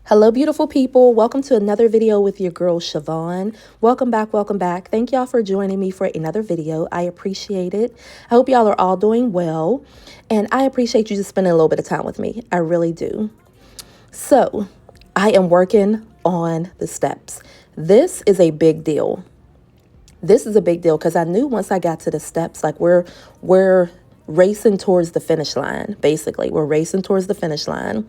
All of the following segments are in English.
Hello, beautiful people. Welcome to another video with your girl, Sha-Von. Welcome back. Welcome back. Thank y'all for joining me for another video. I appreciate it. I hope y'all are all doing well. And I appreciate you just spending a little bit of time with me. I really do. So I am working on the steps. This is a big deal. This is a big deal because I knew once I got to the steps, like we're racing towards the finish line. Basically, we're racing towards the finish line.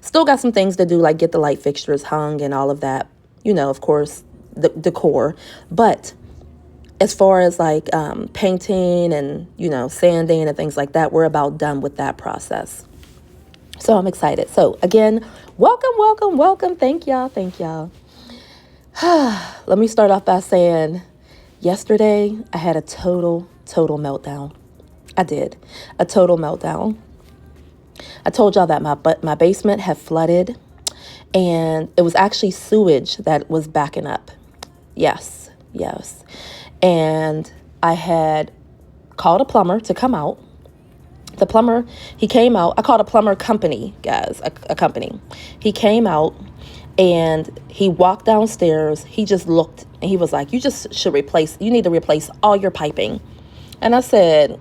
Still got some things to do, like get the light fixtures hung and all of that, you know, of course, the decor. But as far as like painting and, you know, sanding and things like that, we're about done with that process. So I'm excited. So again, welcome, welcome, welcome. Thank y'all. Thank y'all. Let me start off by saying yesterday I had a total meltdown. I did. A total meltdown. I told y'all that my basement had flooded and it was actually sewage that was backing up. Yes. And I had called a plumber to come out. The plumber, he came out. I called a plumber company, guys, a company. He came out and he walked downstairs. He just looked and he was like, you need to replace all your piping. And I said,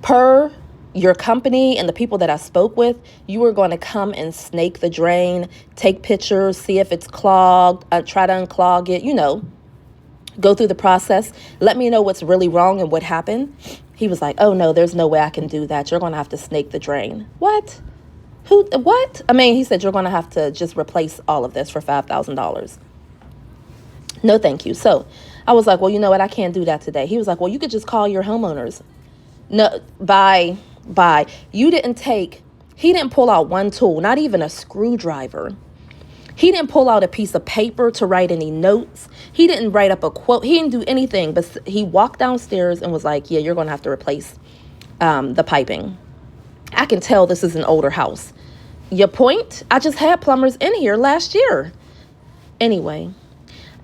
per your company and the people that I spoke with, you were going to come and snake the drain, take pictures, see if it's clogged, try to unclog it, you know, go through the process. Let me know what's really wrong and what happened. He was like, oh, no, there's no way I can do that. You're going to have to snake the drain. What? What? I mean, he said, you're going to have to just replace all of this for $5,000. No, thank you. So I was like, well, you know what? I can't do that today. He was like, well, you could just call your homeowners. No, bye. He didn't pull out one tool, not even a screwdriver. He didn't pull out a piece of paper to write any notes. He didn't write up a quote. He didn't do anything, but he walked downstairs and was like, yeah, you're going to have to replace the piping. I can tell this is an older house. Your point? I just had plumbers in here last year. Anyway,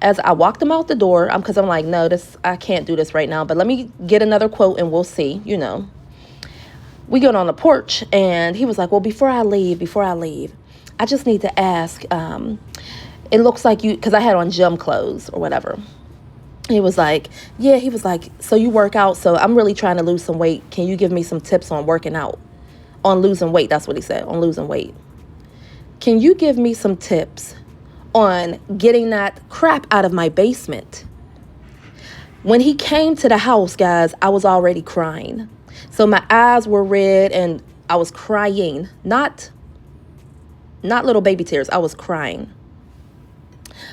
as I walked him out the door, because I'm like, no, I can't do this right now, but let me get another quote and we'll see, you know. We got on the porch and he was like, well, before I leave, I just need to ask, it looks like because I had on gym clothes or whatever. He was like, so you work out. So I'm really trying to lose some weight. Can you give me some tips on working out? On losing weight. That's what he said, on losing weight. Can you give me some tips on getting that crap out of my basement? When he came to the house, guys, I was already crying. So my eyes were red and I was crying, not little baby tears. I was crying.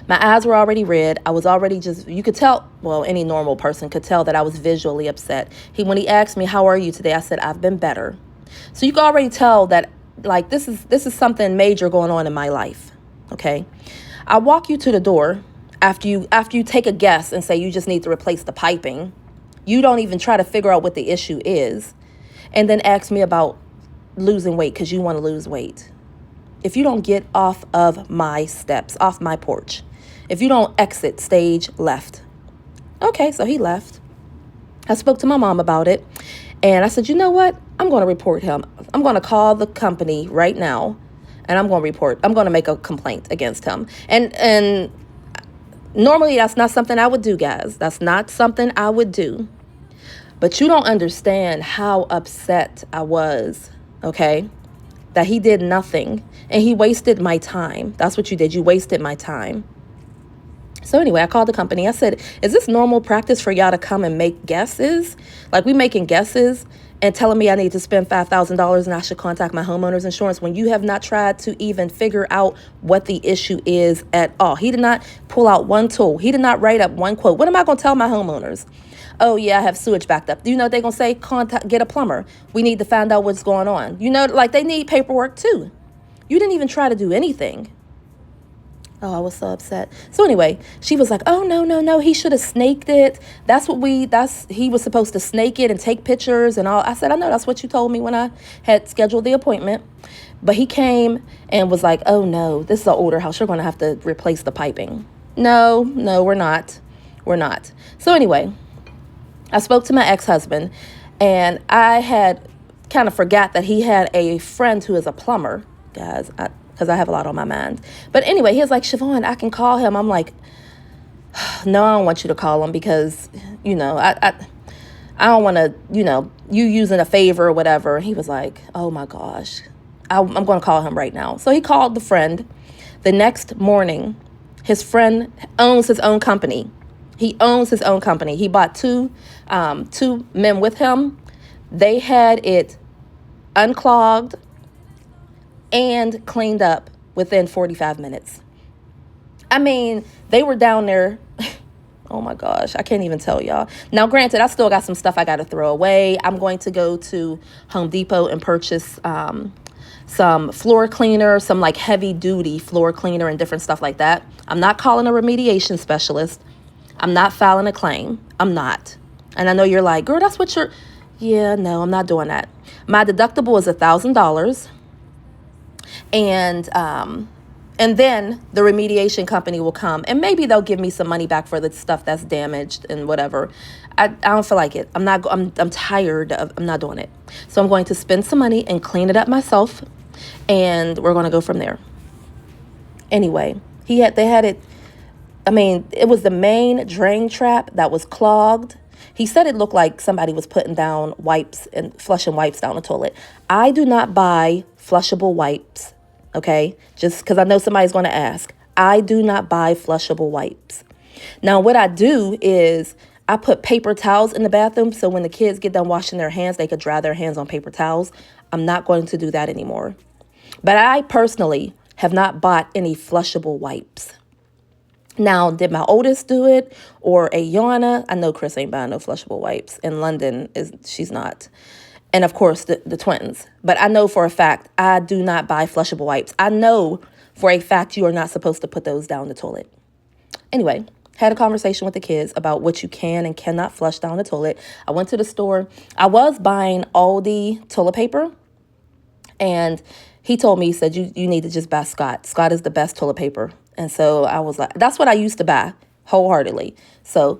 My eyes were already red. I was already you could tell, well, any normal person could tell that I was visually upset. When he asked me, how are you today? I said, I've been better. So you can already tell that like this is something major going on in my life. Okay. I walk you to the door after you take a guess and say you just need to replace the piping. You don't even try to figure out what the issue is and then ask me about losing weight because you want to lose weight. If you don't get off of my steps, off my porch, if you don't exit stage left. Okay, so he left. I spoke to my mom about it and I said, you know what? I'm going to report him. I'm going to call the company right now and I'm going to make a complaint against him. And normally, that's not something I would do, guys. That's not something I would do. But you don't understand how upset I was, okay, that he did nothing. And he wasted my time. That's what you did. You wasted my time. So anyway, I called the company. I said, is this normal practice for y'all to come and make guesses? Like we making guesses and telling me I need to spend $5,000 and I should contact my homeowner's insurance when you have not tried to even figure out what the issue is at all. He did not pull out one tool. He did not write up one quote. What am I going to tell my homeowners? Oh, yeah, I have sewage backed up. Do you know what they're going to say? Get a plumber. We need to find out what's going on. You know, like they need paperwork too. You didn't even try to do anything. Oh, I was so upset. So anyway, she was like, oh, no. He should have snaked it. He was supposed to snake it and take pictures and all. I said, I know, that's what you told me when I had scheduled the appointment. But he came and was like, oh, no, this is an older house. You're going to have to replace the piping. No, we're not. So anyway, I spoke to my ex-husband and I had kind of forgot that he had a friend who is a plumber, guys. because I have a lot on my mind. But anyway, he was like, Sha-Vonne, I can call him. I'm like, no, I don't want you to call him because, you know, I don't want to, you know, you using a favor or whatever. He was like, oh my gosh, I'm going to call him right now. So he called the friend. The next morning, his friend owns his own company. He owns his own company. He bought two men with him. They had it unclogged and cleaned up within 45 minutes. I mean, they were down there. Oh my gosh, I can't even tell y'all. Now, granted, I still got some stuff I got to throw away. I'm going to go to Home Depot and purchase some floor cleaner, some like heavy duty floor cleaner and different stuff like that. I'm not calling a remediation specialist. I'm not filing a claim. I'm not. And I know you're like, girl, that's what you're. Yeah, no, I'm not doing that. My deductible is $1,000. And then the remediation company will come and maybe they'll give me some money back for the stuff that's damaged and whatever. I don't feel like it. I'm tired of, I'm not doing it. So I'm going to spend some money and clean it up myself. And we're going to go from there. Anyway, they had it. I mean, it was the main drain trap that was clogged. He said it looked like somebody was putting down wipes and flushing wipes down the toilet. I do not buy flushable wipes. Okay, just because I know somebody's going to ask. I do not buy flushable wipes. Now, what I do is I put paper towels in the bathroom so when the kids get done washing their hands, they could dry their hands on paper towels. I'm not going to do that anymore. But I personally have not bought any flushable wipes. Now, did my oldest do it or Ayana? I know Chris ain't buying no flushable wipes. In London, she's not. And of course, the twins. But I know for a fact, I do not buy flushable wipes. I know for a fact you are not supposed to put those down the toilet. Anyway, had a conversation with the kids about what you can and cannot flush down the toilet. I went to the store. I was buying Aldi toilet paper. And he told me, he said, you need to just buy Scott. Scott is the best toilet paper. And so I was like, that's what I used to buy wholeheartedly. So,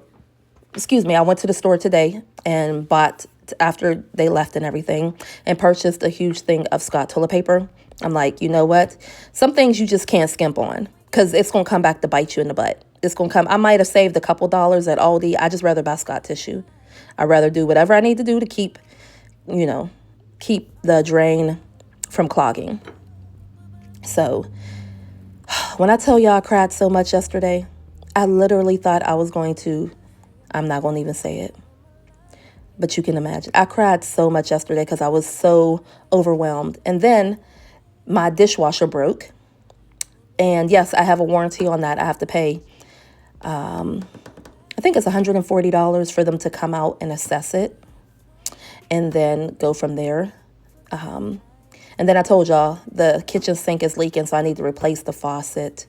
excuse me, I went to the store today and bought, after they left and everything, and purchased a huge thing of Scott toilet paper. I'm like, you know what? Some things you just can't skimp on because it's going to come back to bite you in the butt. It's going to come. I might have saved a couple dollars at Aldi. I just rather buy Scott tissue. I'd rather do whatever I need to do to keep the drain from clogging. So when I tell y'all I cried so much yesterday, I literally thought I was going to, I'm not going to even say it. But you can imagine. I cried so much yesterday because I was so overwhelmed. And then my dishwasher broke. And yes, I have a warranty on that. I have to pay, I think it's $140 for them to come out and assess it. And then go from there. And then I told y'all the kitchen sink is leaking, so I need to replace the faucet.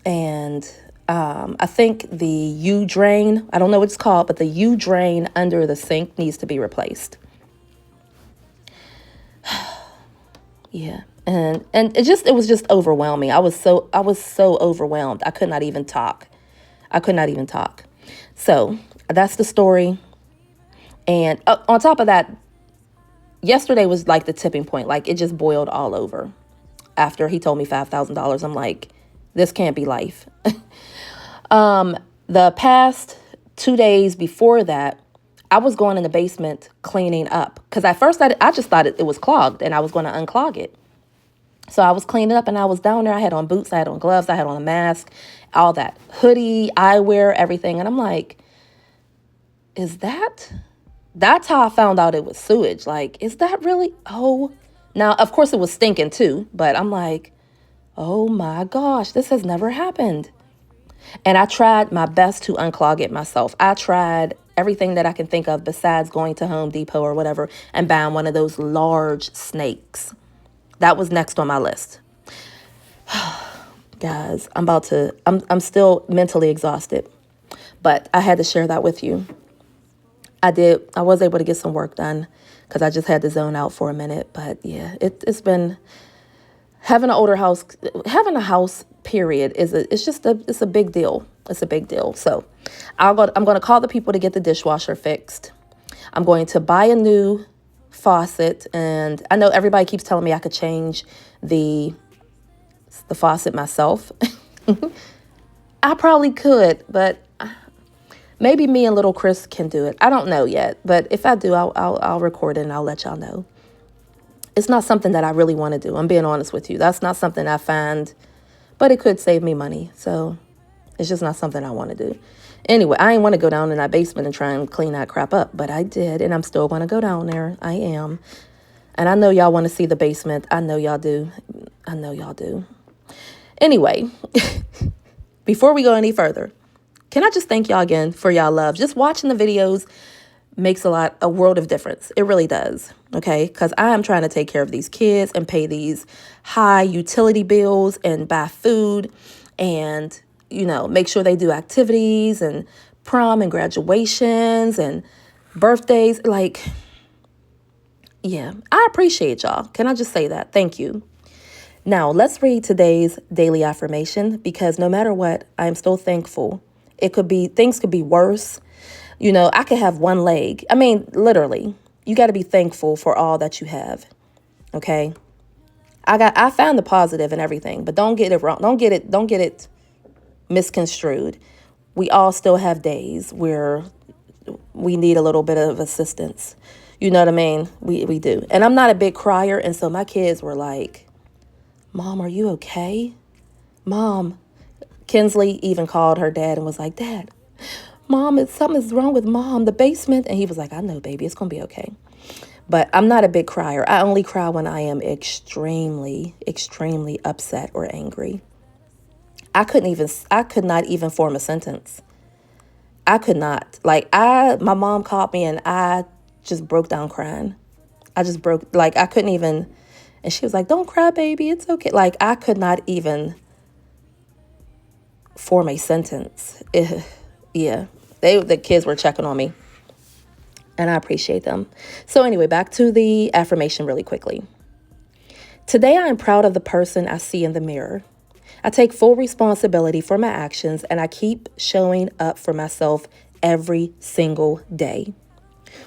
And I think the U-drain, I don't know what it's called, but the U-drain under the sink needs to be replaced. Yeah. And it was just overwhelming. I was so overwhelmed. I could not even talk. So that's the story. And on top of that, yesterday was like the tipping point. Like it just boiled all over. After he told me $5,000, I'm like, this can't be life. The past 2 days before that, I was going in the basement cleaning up. Because at first I just thought it was clogged and I was going to unclog it. So I was cleaning up and I was down there. I had on boots, I had on gloves, I had on a mask, all that. Hoodie, eyewear, everything. And I'm like, that's how I found out it was sewage. Like, is that really? Oh, now, of course it was stinking too. But I'm like, oh my gosh, this has never happened. And I tried my best to unclog it myself. I tried everything that I can think of besides going to Home Depot or whatever and buying one of those large snakes. That was next on my list. Guys, I'm still mentally exhausted, but I had to share that with you. I was able to get some work done because I just had to zone out for a minute. But yeah, it's been having a house period it's a big deal. It's a big deal. So I'm going to call the people to get the dishwasher fixed. I'm going to buy a new faucet, and I know everybody keeps telling me I could change the the faucet myself. I probably could, but maybe me and little Chris can do it. I don't know yet, but if I do, I'll record it and I'll let y'all know. It's not something that I really want to do. I'm being honest with you. That's not something I find, but it could save me money. So it's just not something I want to do. Anyway, I didn't want to go down in that basement and try and clean that crap up, but I did, and I'm still going to go down there. I am. And I know y'all want to see the basement. I know y'all do. I know y'all do. Anyway, before we go any further, can I just thank y'all again for y'all love? Just watching the videos makes a world of difference. It really does. Okay, because I am trying to take care of these kids and pay these high utility bills and buy food and, you know, make sure they do activities and prom and graduations and birthdays. Like, yeah, I appreciate y'all. Can I just say that? Thank you. Now, let's read today's daily affirmation, because no matter what, I am still thankful. Things could be worse. You know, I could have one leg. I mean, literally, you got to be thankful for all that you have. Okay. I found the positive in everything, but don't get it wrong. Don't get it misconstrued. We all still have days where we need a little bit of assistance. You know what I mean? We do. And I'm not a big crier. And so my kids were like, Mom, are you okay? Mom. Kinsley even called her dad and was like, Dad, Mom, something's wrong with Mom, the basement. And he was like, I know, baby, it's going to be okay. But I'm not a big crier. I only cry when I am extremely, extremely upset or angry. I could not even form a sentence. I could not. My mom called me and I just broke down crying. I couldn't even, and she was like, don't cry, baby, it's okay. Like, I could not even form a sentence. Yeah, the kids were checking on me, and I appreciate them. So anyway, back to the affirmation really quickly. Today, I am proud of the person I see in the mirror. I take full responsibility for my actions, and I keep showing up for myself every single day.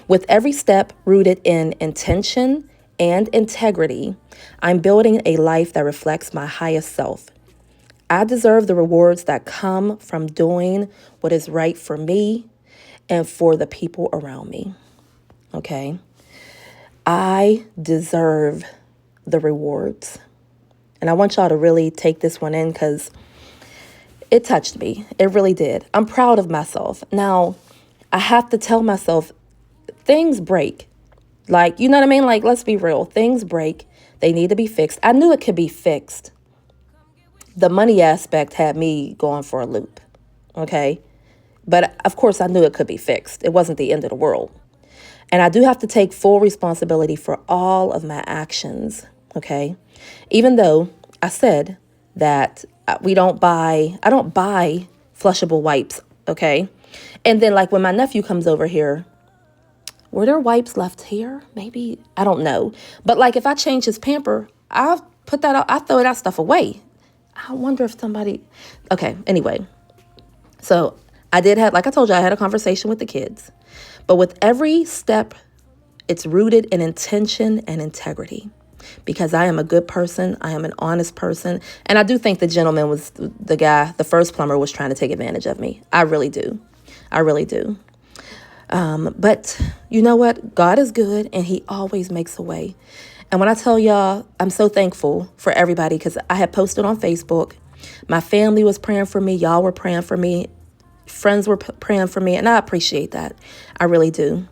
With every step rooted in intention and integrity, I'm building a life that reflects my highest self. I deserve the rewards that come from doing what is right for me and for the people around me. Okay? I deserve the rewards. And I want y'all to really take this one in, because it touched me. It really did. I'm proud of myself. Now, I have to tell myself, things break. Like, you know what I mean? Like, let's be real. Things break. They need to be fixed. I knew it could be fixed. The money aspect had me going for a loop. Okay? But of course, I knew it could be fixed. It wasn't the end of the world. And I do have to take full responsibility for all of my actions. Okay? Even though I said that I don't buy flushable wipes. Okay? And then, like, when my nephew comes over here, were there wipes left here? Maybe, I don't know. But like, if I change his pamper, I'll put that out, I throw that stuff away. I wonder if somebody, okay, anyway. So I did have, like I told you, I had a conversation with the kids. But with every step, it's rooted in intention and integrity. Because I am a good person. I am an honest person. And I do think the gentleman was the guy, the first plumber, was trying to take advantage of me. I really do. I really do. But you know what? God is good, and he always makes a way. And when I tell y'all, I'm so thankful for everybody, because I had posted on Facebook. My family was praying for me. Y'all were praying for me. Friends were praying for me. And I appreciate that. I really do.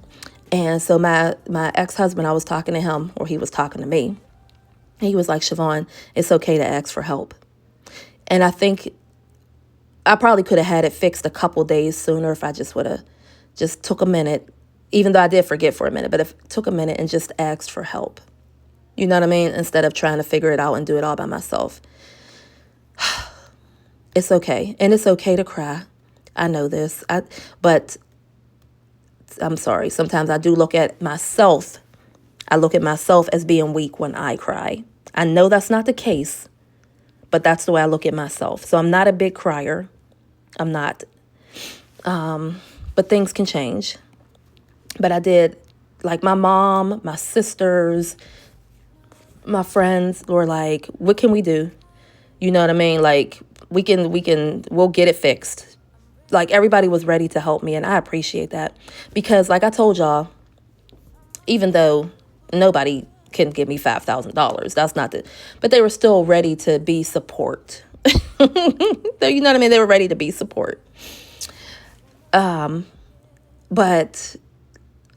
And so my ex-husband, I was talking to him, or he was talking to me. And he was like, SHYVONNE, it's okay to ask for help. And I think I probably could have had it fixed a couple days sooner if I just would have just took a minute, even though I did forget for a minute, but if it took a minute and just asked for help. You know what I mean? Instead of trying to figure it out and do it all by myself. It's okay. And it's okay to cry. I know this. But I'm sorry. Sometimes I do look at myself. I look at myself as being weak when I cry. I know that's not the case, but that's the way I look at myself. So I'm not a big crier. I'm not. But things can change. But I did, like, my mom, my sisters, my friends were like, what can we do? You know what I mean? Like, we'll get it fixed. Like, everybody was ready to help me, and I appreciate that. Because, like I told y'all, even though nobody can give me $5,000, that's not the, but they were still ready to be support. You know what I mean? They were ready to be support. But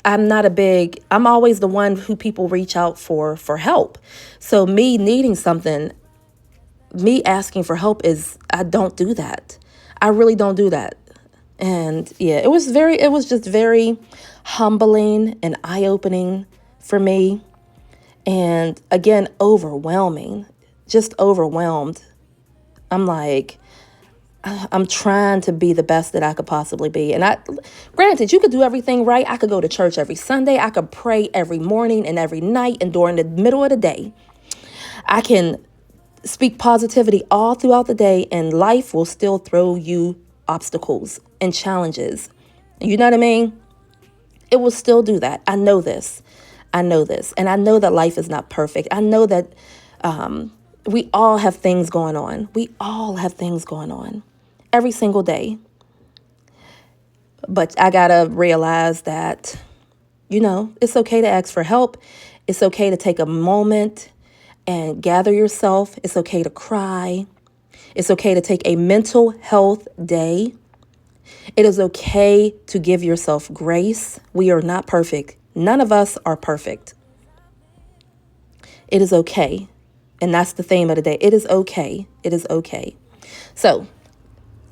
I'm always the one who people reach out for help. So me needing something, me asking for help I don't do that. I really don't do that. And yeah, it was just very humbling and eye-opening for me. And again, overwhelming, just overwhelmed. I'm like, I'm trying to be the best that I could possibly be. And granted, you could do everything right. I could go to church every Sunday. I could pray every morning and every night and during the middle of the day. I can speak positivity all throughout the day, and life will still throw you obstacles and challenges. You know what I mean? It will still do that. I know this. And I know that life is not perfect. I know that we all have things going on. We all have things going on every single day. But I got to realize that, it's okay to ask for help. It's okay to take a moment and gather yourself. It's okay to cry. It's okay to take a mental health day. It is okay to give yourself grace. We are not perfect. None of us are perfect. It is okay. And that's the theme of the day. It is okay. It is okay. So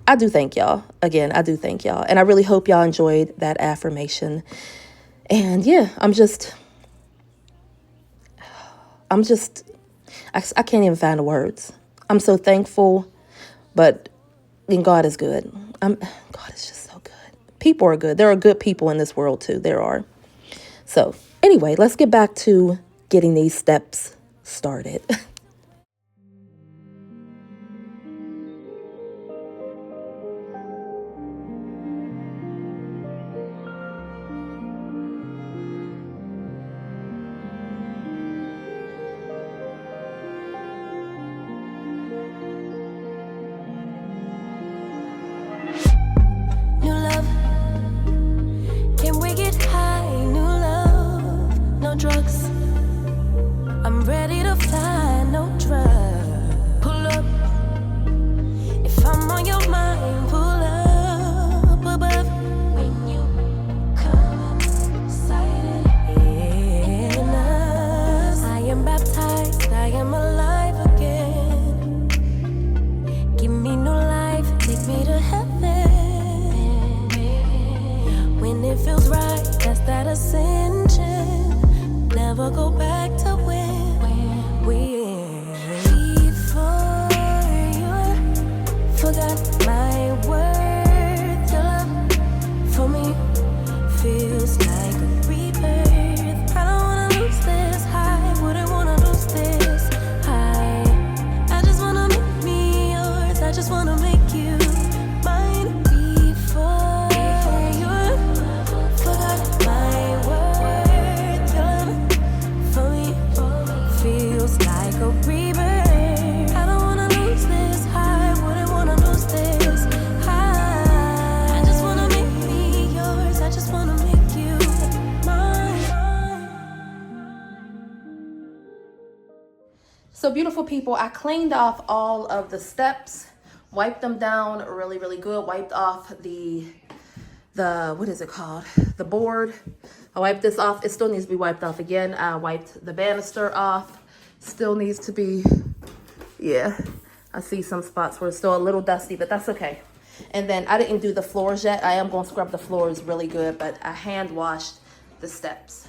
I do thank y'all. Again, I do thank y'all. And I really hope y'all enjoyed that affirmation. And yeah, I can't even find the words. I'm so thankful, but God is good. God is just so good. People are good. There are good people in this world too. There are. So anyway, let's get back to getting these steps started. Drugs. I'm ready to fly, no drug. Pull up. If I'm on your mind, pull up above. When you come excited in us, I am baptized, I am alive again. Give me new life, take me to heaven. When it feels right, that's that ascension. Never go back to when we before you forgot my worth. Your love for me feels like a rebirth. I don't wanna lose this high, wouldn't wanna lose this high. I just wanna make me yours, I just wanna make you mine. Before you forgot my worth. Feels like a rebirth. I don't wanna lose this high, wouldn't wanna lose this high. I just wanna make me yours, I just wanna make you mine. So beautiful people, I cleaned off all of the steps, wiped them down really, really good, wiped off the what is it called? The board. I wiped this off. It still needs to be wiped off again. I wiped the banister off. Still needs to be, yeah. I see some spots where it's still a little dusty, but that's okay. And then I didn't do the floors yet. I am going to scrub the floors really good, but I hand washed the steps.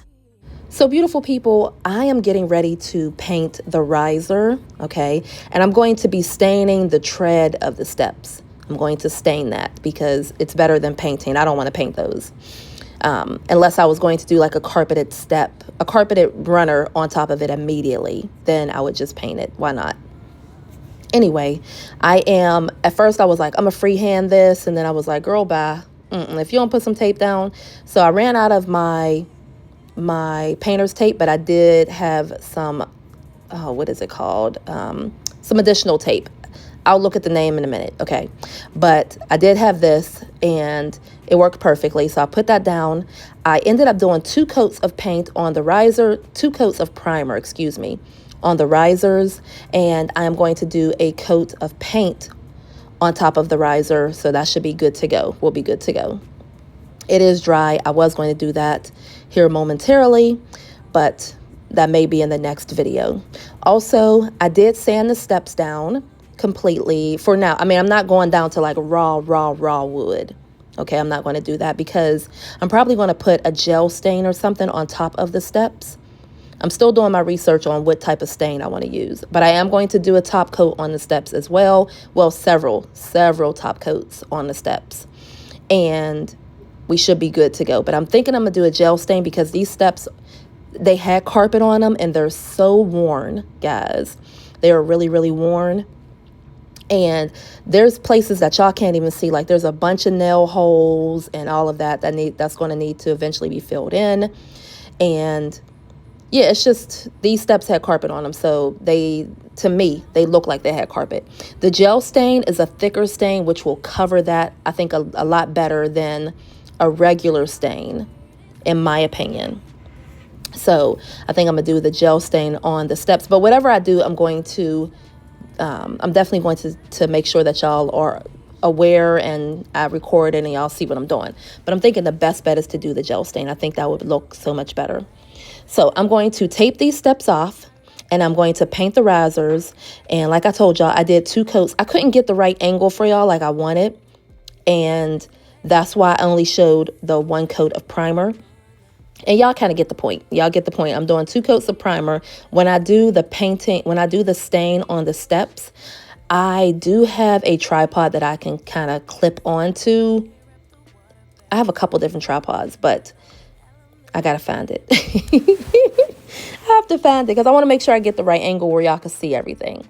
So beautiful people, I am getting ready to paint the riser, okay? And I'm going to be staining the tread of the steps. I'm going to stain that because it's better than painting. I don't want to paint those. Unless I was going to do like a carpeted step, a carpeted runner on top of it immediately, then I would just paint it. Why not? Anyway, at first I was like, I'm a freehand this. And then I was like, girl, bye. If you don't put some tape down. So I ran out of my painter's tape, but I did have some, what is it called? Some additional tape. I'll look at the name in a minute, okay? But I did have this, and it worked perfectly, so I put that down. I ended up doing 2 coats of paint on the riser, 2 coats of primer, excuse me, on the risers, and I am going to do a coat of paint on top of the riser, so that should be good to go. We'll be good to go. It is dry. I was going to do that here momentarily, but that may be in the next video. Also, I did sand the steps down completely for now. I mean, I'm not going down to like raw wood. Okay, I'm not going to do that because I'm probably going to put a gel stain or something on top of the steps. I'm still doing my research on what type of stain I want to use, but I am going to do a top coat on the steps as well. Well, several top coats on the steps, and we should be good to go. But I'm thinking I'm gonna do a gel stain because these steps, they had carpet on them and they're so worn, guys. They are really worn. And there's places that y'all can't even see. Like there's a bunch of nail holes and all of that that's going to need to eventually be filled in. And yeah, it's just these steps had carpet on them, so to me they look like they had carpet. The gel stain is a thicker stain which will cover that, I think, a lot better than a regular stain, in my opinion. So I think I'm gonna do the gel stain on the steps, but whatever I do, I'm definitely going to make sure that y'all are aware and I record it and y'all see what I'm doing. But I'm thinking the best bet is to do the gel stain. I think that would look so much better. So I'm going to tape these steps off and I'm going to paint the risers. And like I told y'all, I did 2 coats. I couldn't get the right angle for y'all like I wanted, and that's why I only showed the 1 coat of primer. And y'all kind of get the point. Y'all get the point. I'm doing 2 coats of primer. When I do the painting, when I do the stain on the steps, I do have a tripod that I can kind of clip onto. I have a couple different tripods, but I gotta find it. I have to find it because I want to make sure I get the right angle where y'all can see everything.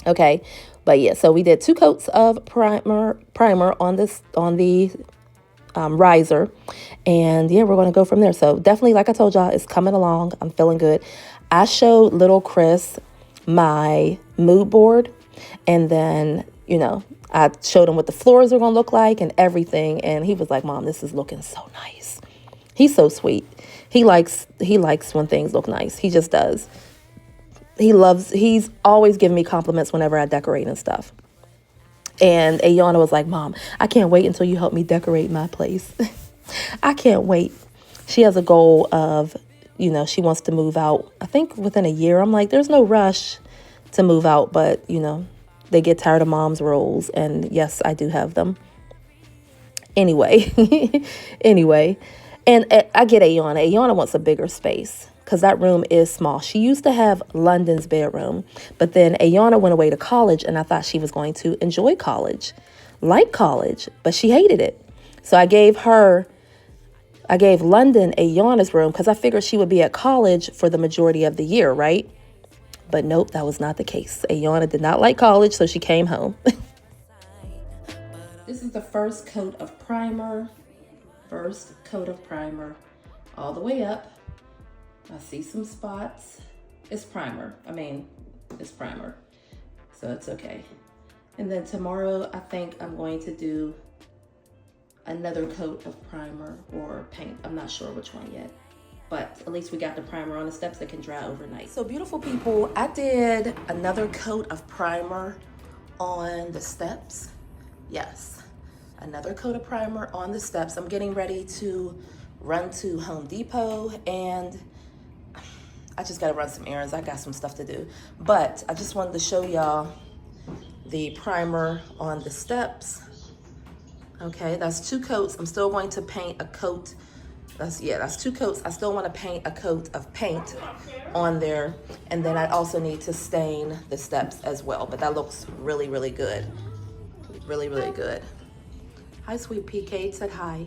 Okay, but yeah, so we did 2 coats of primer on the riser, and yeah, we're going to go from there. So definitely, like I told y'all, it's coming along. I'm feeling good. I showed little Chris my mood board, and then, you know, I showed him what the floors are going to look like and everything, and he was like, Mom, this is looking so nice. He's so sweet. He likes when things look nice. He just does. He's always giving me compliments whenever I decorate and stuff. And Ayana was like, Mom, I can't wait until you help me decorate my place. I can't wait. She has a goal of, you know, she wants to move out, I think within a year. I'm like, there's no rush to move out, but, you know, they get tired of Mom's roles. And yes, I do have them. Anyway, and I get Ayana. Ayana wants a bigger space because that room is small. She used to have London's bedroom, but then Ayana went away to college, and I thought she was going to enjoy college, like college, but she hated it. So I gave London Ayana's room because I figured she would be at college for the majority of the year, right? But nope, that was not the case. Ayana did not like college, so she came home. This is the first coat of primer. First coat of primer all the way up. I see some spots. It's primer. I mean, it's primer, so it's okay. And then tomorrow, I think I'm going to do another coat of primer or paint. I'm not sure which one yet, but at least we got the primer on the steps that can dry overnight. So beautiful people, I did another coat of primer on the steps. Yes. Another coat of primer on the steps. I'm getting ready to run to Home Depot, and I just gotta run some errands. I got some stuff to do. But I just wanted to show y'all the primer on the steps. Okay, that's 2 coats. I'm still going to paint a coat. That's 2 coats. I still want to paint a coat of paint on there. And then I also need to stain the steps as well. But that looks really good. Really good. Hi, sweet pea. Kate said hi.